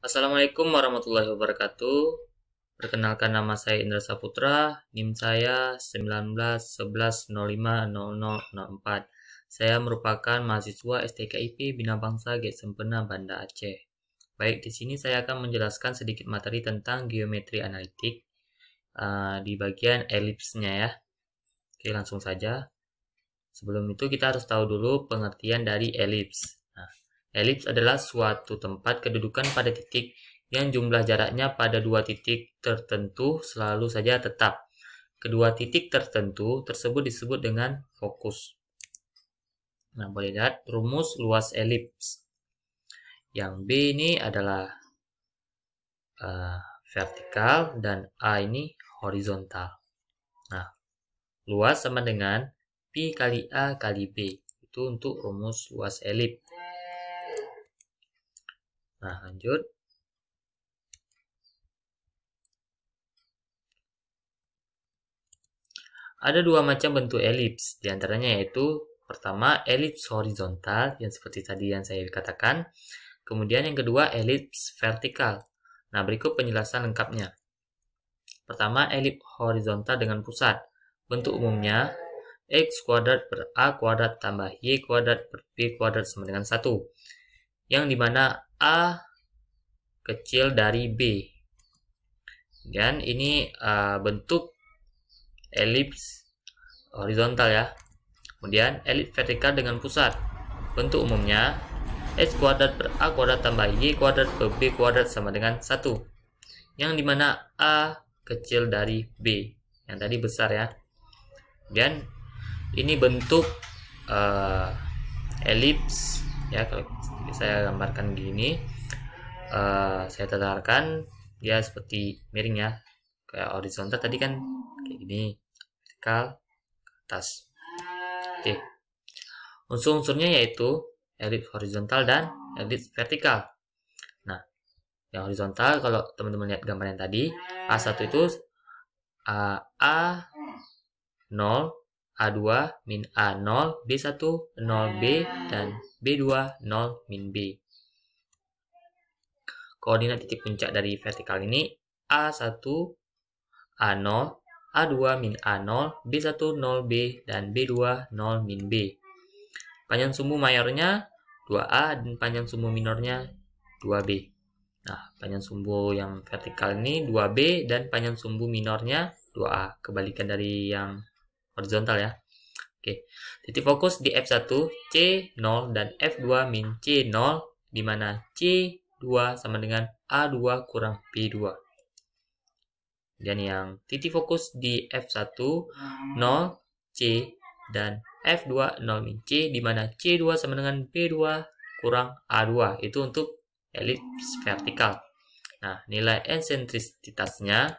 Assalamualaikum warahmatullahi wabarakatuh. Perkenalkan, nama saya Indra Saputra, NIM saya 191110500004. Saya merupakan mahasiswa STKIP Bina Bangsa Get Sempena Banda Aceh. Baik, di sini saya akan menjelaskan sedikit materi tentang geometri analitik di bagian elipsnya ya. Oke, langsung saja. Sebelum itu kita harus tahu dulu pengertian dari elips. Elips adalah suatu tempat kedudukan pada titik yang jumlah jaraknya pada dua titik tertentu selalu saja tetap. Kedua titik tertentu tersebut disebut dengan fokus. Nah, boleh lihat rumus luas elips. Yang B ini adalah vertikal dan A ini horizontal. Nah, luas sama dengan Pi kali A kali B. Itu untuk rumus luas elips. Nah, lanjut. Ada dua macam bentuk elips, diantaranya yaitu pertama elips horizontal, yang seperti tadi yang saya katakan. Kemudian yang kedua elips vertikal. Nah, berikut penjelasan lengkapnya. Pertama, elips horizontal dengan pusat. Bentuk umumnya X kuadrat per A kuadrat tambah Y kuadrat per B kuadrat sama dengan 1. Yang dimana A kecil dari B. Dan ini bentuk elips horizontal ya. Kemudian elips vertikal dengan pusat. Bentuk umumnya X kuadrat per A kuadrat tambah Y kuadrat per B kuadrat sama dengan 1. Yang dimana A kecil dari B. Yang tadi besar ya. Dan ini bentuk elips ya. Kalau saya gambarkan gini, saya tetarkan dia seperti miring ya. Kayak horizontal tadi kan kayak gini, vertikal ke atas. Oke. Unsur-unsurnya yaitu elips horizontal dan elips vertikal. Nah, yang horizontal kalau teman-teman lihat gambar yang tadi, A1 itu A0, A2 min A0, B1 0B dan B2 0 min B. Koordinat titik puncak dari vertikal ini A1 A0, A2 min A0, B1 0B dan B2 0 min B. Panjang sumbu mayornya 2A dan panjang sumbu minornya 2B. Nah, panjang sumbu yang vertikal ini 2B dan panjang sumbu minornya 2A. Kebalikan dari yang horizontal ya. Oke. Titik fokus di F1 C0 dan F2 min C0, di mana C2 sama dengan A2 kurang B2. Dan yang titik fokus di F1 0 C dan F2 0 min C, di mana C2 sama dengan B2 kurang A2. Itu untuk elips vertikal. Nah, nilai eksentrisitasnya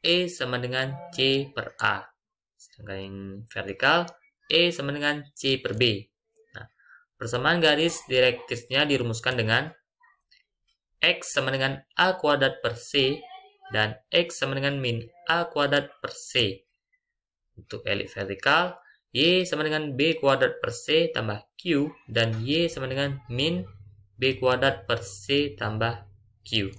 E sama dengan C per A. Sedangkan yang vertikal E sama dengan C per B. Nah, persamaan garis direktrisnya dirumuskan dengan X sama dengan A kuadrat per C dan X sama dengan min A kuadrat per C. Untuk elips vertikal, Y sama dengan B kuadrat per C tambah Q dan Y sama dengan min B kuadrat per C tambah Q.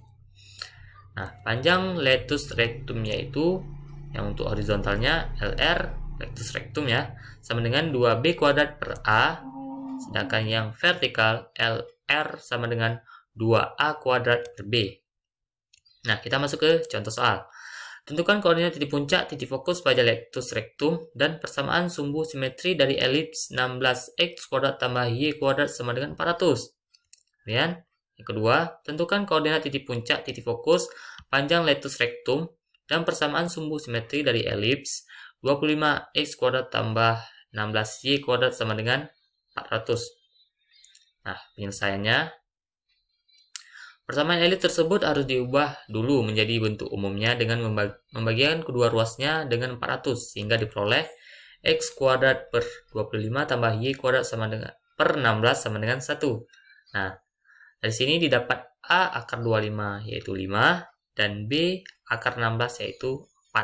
Nah, panjang letus rectum yaitu yang untuk horizontalnya LR letus rectum ya, sama dengan 2B kuadrat per A, sedangkan yang vertikal LR sama dengan 2A kuadrat per B. Nah, kita masuk ke contoh soal. Tentukan koordinat titik puncak, titik fokus pada letus rectum dan persamaan sumbu simetri dari elips 16x kuadrat tambah y kuadrat sama dengan 400. Kemudian yang kedua, tentukan koordinat titik puncak, titik fokus, panjang letus rectum dan persamaan sumbu simetri dari elips 25x kuadrat tambah 16y kuadrat sama dengan 400. Nah, penyelesaiannya, persamaan elips tersebut harus diubah dulu menjadi bentuk umumnya dengan membagikan kedua ruasnya dengan 400 sehingga diperoleh x kuadrat per 25 tambah y kuadrat sama dengan per 16 sama dengan 1. Nah, dari sini didapat A akar 25 yaitu 5 dan B akar 16 yaitu 4.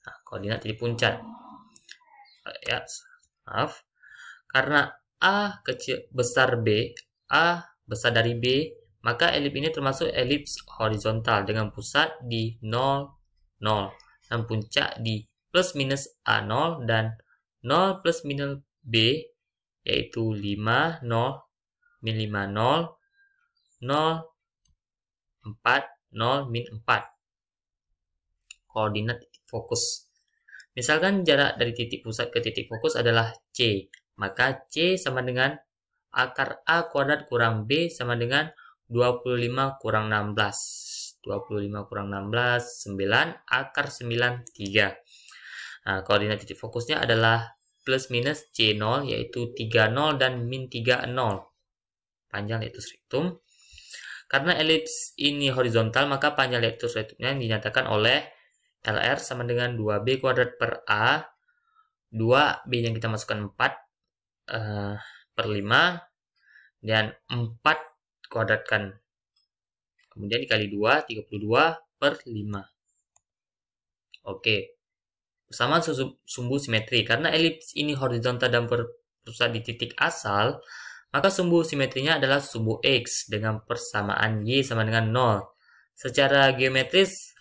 Nah, koordinat titik puncak. Ya, maaf. Karena A kecil besar B, A besar dari B, maka elips ini termasuk elips horizontal dengan pusat di 0, 0 dan puncak di plus minus A0 dan 0 plus minus B, yaitu 5, 0, min 5, 0, 0, 4, 0, min 4. Koordinat titik fokus. Misalkan jarak dari titik pusat ke titik fokus adalah C, maka C sama dengan akar A kuadrat kurang B sama dengan 25 kurang 16. 25 kurang 16, 9, akar 9, 3. Nah, koordinat titik fokusnya adalah plus minus C0, yaitu 30 dan min 30. Panjang lektus rektum. Karena elips ini horizontal, maka panjang lektus rektumnya dinyatakan oleh LR sama dengan 2B kuadrat per A. 2B yang kita masukkan 4 per 5. Dan 4 kuadratkan. Kemudian dikali 2, 32 per 5. Oke. Persamaan sumbu simetri. Karena elips ini horizontal dan berpusat di titik asal, maka sumbu simetrinya adalah sumbu X dengan persamaan Y sama dengan 0. Secara geometris,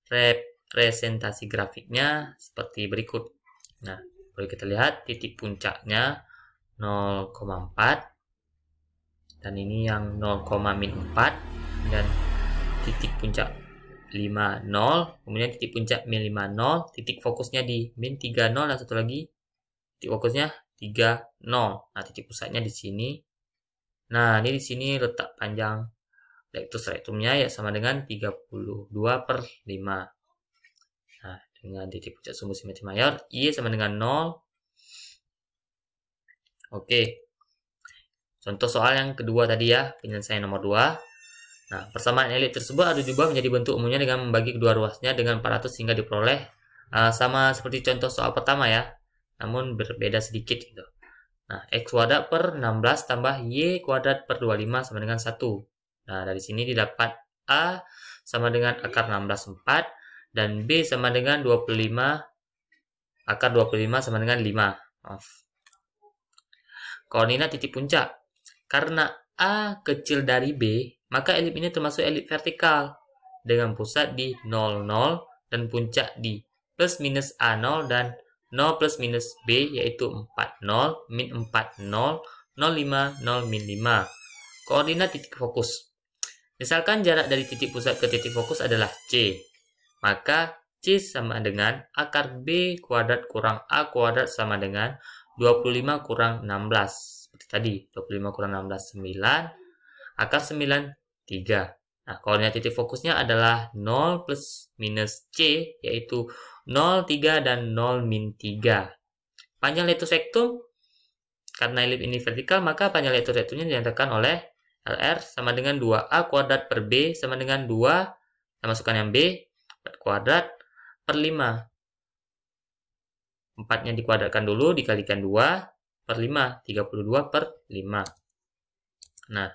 representasi grafiknya seperti berikut. Nah, boleh kita lihat titik puncaknya 0,4 dan ini yang 0,-4 dan titik puncak 50, kemudian titik puncak min 50, titik fokusnya di min 30 dan satu lagi titik fokusnya 30. Nah, titik pusatnya di sini. Nah, ini di sini letak panjang lektus rektumnya ya sama dengan 32 per 5. Nah, dengan titik puncak sumbu simetri mayor, Y sama dengan 0. Oke. Contoh soal yang kedua tadi ya, penyelesaian nomor 2. Nah, persamaan elips tersebut harus diubah menjadi bentuk umumnya dengan membagi kedua ruasnya dengan 400 hingga diperoleh sama seperti contoh soal pertama ya, namun berbeda sedikit gitu. Nah, X kuadrat per 16 tambah Y kuadrat per 25 sama dengan 1. Nah, dari sini didapat A sama dengan akar 16, 4. Dan B sama dengan 25, akar 25 sama dengan 5. Maaf. Koordinat titik puncak. Karena A kecil dari B, maka elips ini termasuk elips vertikal. Dengan pusat di 0, 0 dan puncak di plus minus A0 dan 0 plus minus B, yaitu 4, 0, min 4, 0, 0, 5, 0, min 5. Koordinat titik fokus. Misalkan jarak dari titik pusat ke titik fokus adalah C, maka C sama dengan akar B kuadrat kurang A kuadrat sama dengan 25 kurang 16. Seperti tadi, 25 kurang 16, 9. Akar 9, 3. Nah, koordinat titik fokusnya adalah 0 plus minus C, yaitu 0, 3, dan 0, min 3. Panjang lektus rektum, karena elips ini vertikal, maka panjang lektus rektumnya dinyatakan oleh LR sama dengan 2A kuadrat per B sama dengan 2, kita masukkan yang B, 4 kuadrat per 5. 4-nya dikuadratkan dulu, dikalikan 2 per 5, 32 per 5. Nah,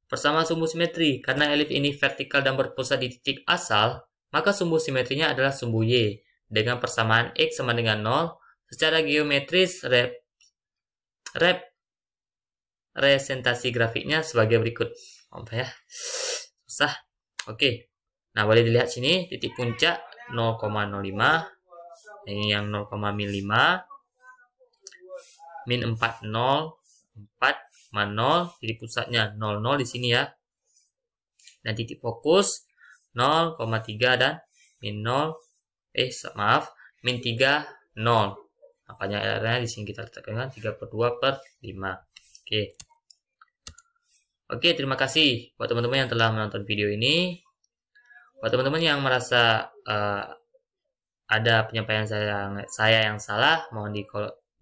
persamaan sumbu simetri. Karena elips ini vertikal dan berpusat di titik asal, maka sumbu simetrinya adalah sumbu Y. Dengan persamaan X sama dengan 0, secara geometris representasi grafiknya sebagai berikut. Apa ya? Susah. Oke. Nah, boleh dilihat sini titik puncak 0,05. Ini yang 0,5. Min 4, 0, 4, 0, jadi pusatnya 0, 0 di sini ya. Dan titik fokus 0,3 dan min 0, min 3, 0. Nah, panjang LR-nya di sini kita letakkan 32 per 5. Oke. Oke, terima kasih buat teman-teman yang telah menonton video ini. Buat teman-teman yang merasa ada penyampaian saya yang salah, mohon di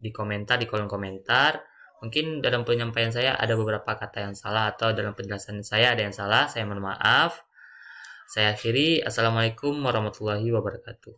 komentar, di kolom komentar. Mungkin dalam penyampaian saya ada beberapa kata yang salah atau dalam penjelasan saya ada yang salah, saya mohon maaf. Saya akhiri. Assalamualaikum warahmatullahi wabarakatuh.